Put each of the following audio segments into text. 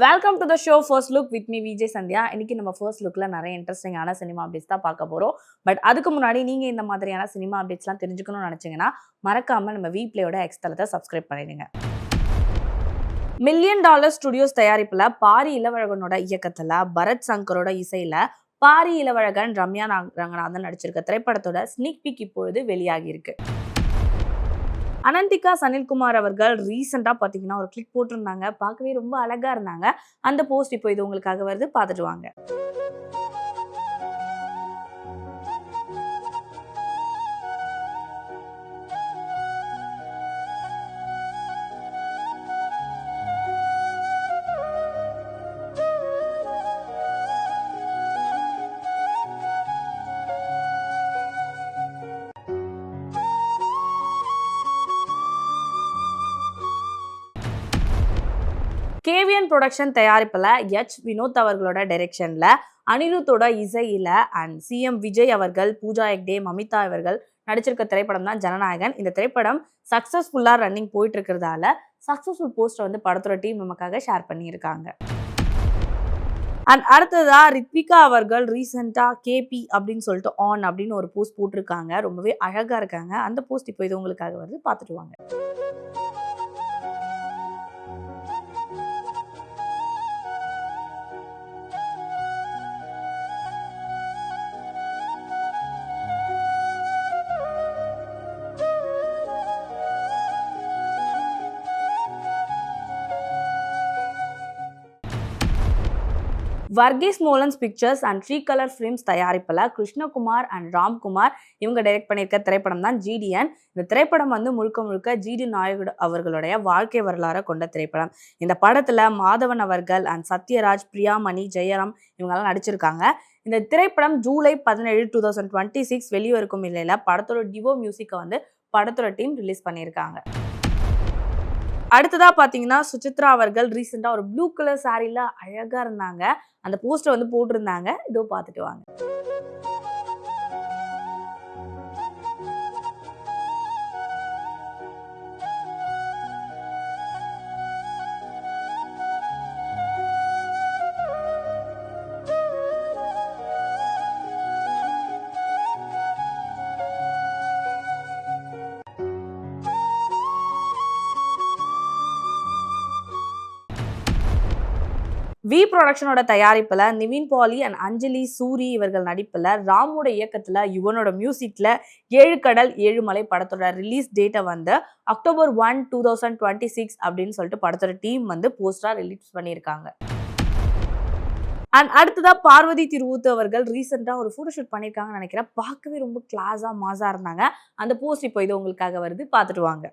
Welcome to the show first look with me Vijay Sandhya. இன்னைக்கு நம்ம first லுக்ல நிறைய இன்ட்ரெஸ்டிங்கான சினிமா அப்டேட்ஸ் தான் பார்க்க போறோம். பட் அதுக்கு முன்னாடி நீங்க இந்த மாதிரியான சினிமா அப்டேட்ஸ்லாம் தெரிஞ்சுக்கணும்னு நினைச்சீங்கன்னா மறக்காம நம்ம வீப்ளேயோட எக்ஸ் தளத்தை சப்ஸ்கிரைப் பண்ணிடுங்க. $1 மில்லியன் ஸ்டுடியோஸ் தயாரிப்புல பாரி இளவழகனோட இயக்கத்துல பரத் சங்கரோட இசையில பாரி இளவழகன் ரம்யா ரங்கநாதன் நடிச்சிருக்க திரைப்படத்தோட ஸ்னீக் பீக் இப்பொழுது வெளியாகி இருக்கு. அனந்திகா சனில்குமார் அவர்கள் ரீசெண்டா பாத்தீங்கன்னா ஒரு கிளிக் போட்டிருந்தாங்க. பார்க்கவே ரொம்ப அழகா இருந்தாங்க. அந்த போஸ்ட் இப்போ இது உங்களுக்காக வருது, பார்த்துட்டு வாங்க. கேவிஎன் புரொடக்ஷன் தயாரிப்புல வினோத் அவர்களோட டைரக்ஷன்ல அனிருத்தோட இசையில அண்ட் சிஎம் விஜய் அவர்கள், பூஜா ஹெக்டே, மமிதா அவர்கள் நடிச்சிருக்க திரைப்படம் தான் ஜனநாயகன். இந்த திரைப்படம் சக்சஸ்ஃபுல்லா ரன்னிங் போயிட்டு இருக்கிறதால சக்சஸ்ஃபுல் போஸ்டர் வந்து படத்தோட டீம் நமக்காக ஷேர் பண்ணியிருக்காங்க. அண்ட் அடுத்ததா ரித்விகா அவர்கள் ரீசெண்டா கேபி அப்படின்னு சொல்லிட்டு ஆன் அப்படின்னு ஒரு போஸ்ட் போட்டிருக்காங்க. ரொம்பவே அழகா இருக்காங்க. அந்த போஸ்ட் இப்போ இது உங்களுக்காக வருது, பார்த்துட்டு வாங்க. Varghese Moolan's pictures and three colour films தயாரிப்பில் கிருஷ்ணகுமார் அண்ட் ராம்குமார் இவங்க டைரக்ட் பண்ணியிருக்க திரைப்படம் தான் ஜிடிஎன். இந்த திரைப்படம் வந்து முழுக்க முழுக்க ஜிடி நாயகர் அவர்களுடைய வாழ்க்கை வரலாறை கொண்ட திரைப்படம். இந்த படத்தில் மாதவன் அவர்கள் அண்ட் சத்யராஜ், பிரியாமணி, ஜெயராம் இவங்கெல்லாம் நடிச்சிருக்காங்க. இந்த திரைப்படம் ஜூலை 17, 2026 வெளிவருக்கும் இல்லையில படத்தோட டிவோ மியூசிக்கை வந்து படத்தோட டீம் ரிலீஸ் பண்ணியிருக்காங்க. அடுத்ததா பாத்தீங்கன்னா சுசித்ரா அவர்கள் ரீசெண்டா ஒரு ப்ளூ கலர் சாரில அழகா இருந்தாங்க. அந்த போஸ்டர் வந்து போட்டிருந்தாங்க. இதோ பார்த்துட்டு வாங்க. வி புரொடக்ஷனோட தயாரிப்புல நிவின் பாலி அண்ட் அஞ்சலி சூரி இவர்கள் நடிப்புல ராமோட இயக்கத்துல யுவனோட மியூசிக்ல 7 கடல் 7 மலை படத்தோட ரிலீஸ் டேட்டை வந்து October 1, 2026 அப்படின்னு சொல்லிட்டு படத்தோட டீம் வந்து போஸ்டரா ரிலீஸ் பண்ணியிருக்காங்க. அண்ட் அடுத்ததா பார்வதி திருவூத்து அவர்கள் ரீசெண்டா ஒரு போட்டோஷூட் பண்ணியிருக்காங்கன்னு நினைக்கிறேன். பார்க்கவே ரொம்ப கிளாஸா மாஸா இருந்தாங்க. அந்த போஸ்ட் இப்போ இது உங்களுக்காக வருது, பார்த்துட்டு வாங்க.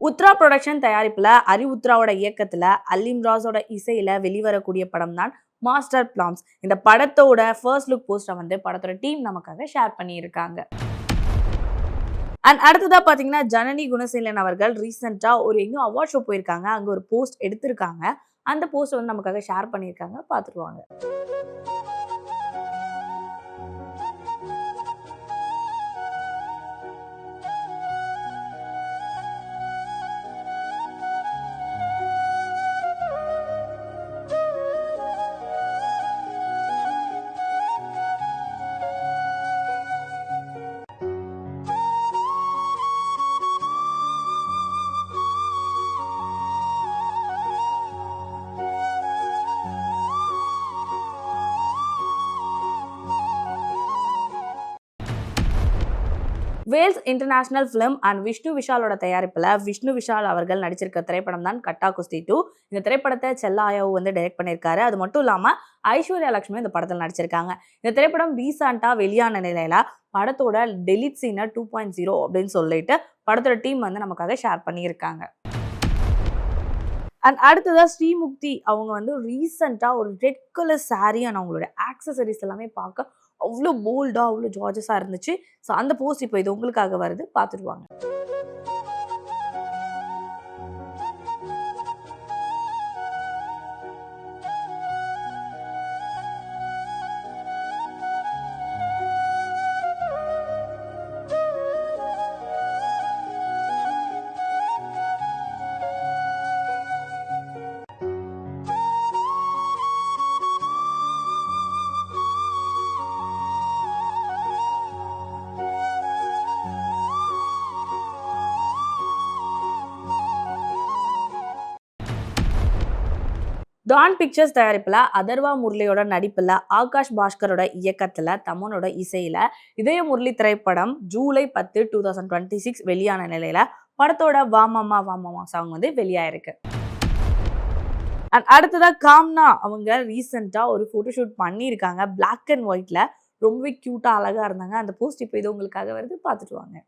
உத்ரா புரொடக்ஷன் தயாரிப்புல உத்ராவோட இயக்கத்துல அலிம்ராஸோட இசையில வெளிவரக்கூடிய படம் தான் மாஸ்டர் பிளான்ஸ். இந்த படத்தோட ஃபர்ஸ்ட் லுக் போஸ்டர் வந்து படத்தோட டீம் நமக்காக ஷேர் பண்ணியிருக்காங்க. அண்ட் அடுத்ததா பாத்தீங்கன்னா ஜனனி குணசீலன் அவர்கள் ரீசெண்டா ஒரு எங்கோ அவார்ட் ஷோ போயிருக்காங்க. அங்க ஒரு போஸ்ட் எடுத்திருக்காங்க. அந்த போஸ்ட் வந்து நமக்காக ஷேர் பண்ணியிருக்காங்க, பார்த்துருவாங்க. Vels international film and Vishnu விஷாலோட தயாரிப்பில் விஷ்ணு விஷால் அவர்கள் நடிச்சிருக்க திரைப்படம் தான் கட்டா குஸ்தி 2. இந்த திரைப்படத்தை செல்லாயாவும் வந்து டைரக்ட் பண்ணியிருக்காரு. அது மட்டும் இல்லாமல் ஐஸ்வர்யா லட்சுமி இந்த படத்தில் நடிச்சிருக்காங்க. இந்த திரைப்படம் ரீசெண்டாக வெளியான நிலையில படத்தோட டெலிட் சீனை 2.0 அப்படின்னு சொல்லிட்டு படத்தோட டீம் வந்து நமக்காக ஷேர் பண்ணியிருக்காங்க. அண்ட் அடுத்ததா ஸ்ரீமுக்தி அவங்க வந்து ரீசெண்டாக ஒரு ரெட் கலர் சாரீ அண்ட் அவங்களோட ஆக்சசரிஸ் எல்லாமே பார்க்க அவ்வளோ போல்டா, அவ்வளோ ஜார்ஜஸா இருந்துச்சு. ஸோ அந்த போஸ்ட் இப்போ இது உங்களுக்காக வருது. பார்த்துட்டு வாங்க. டான் பிக்சர்ஸ் தயாரிப்புல அதர்வா முரளியோட நடிப்புல ஆகாஷ் பாஸ்கரோட இயக்கத்துல தமனோட இசையில இதய முரளி திரைப்படம் ஜூலை 10, 2026 வெளியான நிலையில படத்தோட வாமாமா வாமாமா சாங் வந்து வெளியாயிருக்கு. அண்ட் அடுத்ததா காம்னா அவங்க ரீசெண்டா ஒரு போட்டோஷூட் பண்ணியிருக்காங்க. பிளாக் அண்ட் ஒயிட்ல ரொம்பவே கியூட்டா அழகா இருந்தாங்க. அந்த போஸ்ட் இப்போ இது உங்களுக்காக வருது. பார்த்துட்டு வாங்க.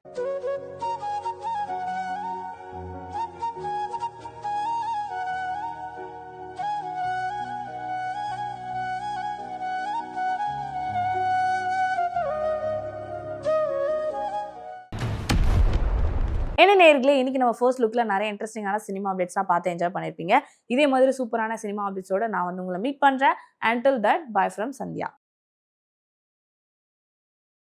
என்ன நேயர்களே, இன்னைக்கு நம்ம ஃபர்ஸ்ட் லுக்ல நிறைய இன்ட்ரெஸ்டிங்கான சினிமா அப்டேட்ஸ்லாம் பார்த்து என்ஜாய் பண்ணியிருப்பீங்க. இதே மாதிரி சூப்பரான சினிமா அப்டேட்ஸோட நான் வந்து உங்களை மீட் பண்றேன். Until that, bye from Sandhya.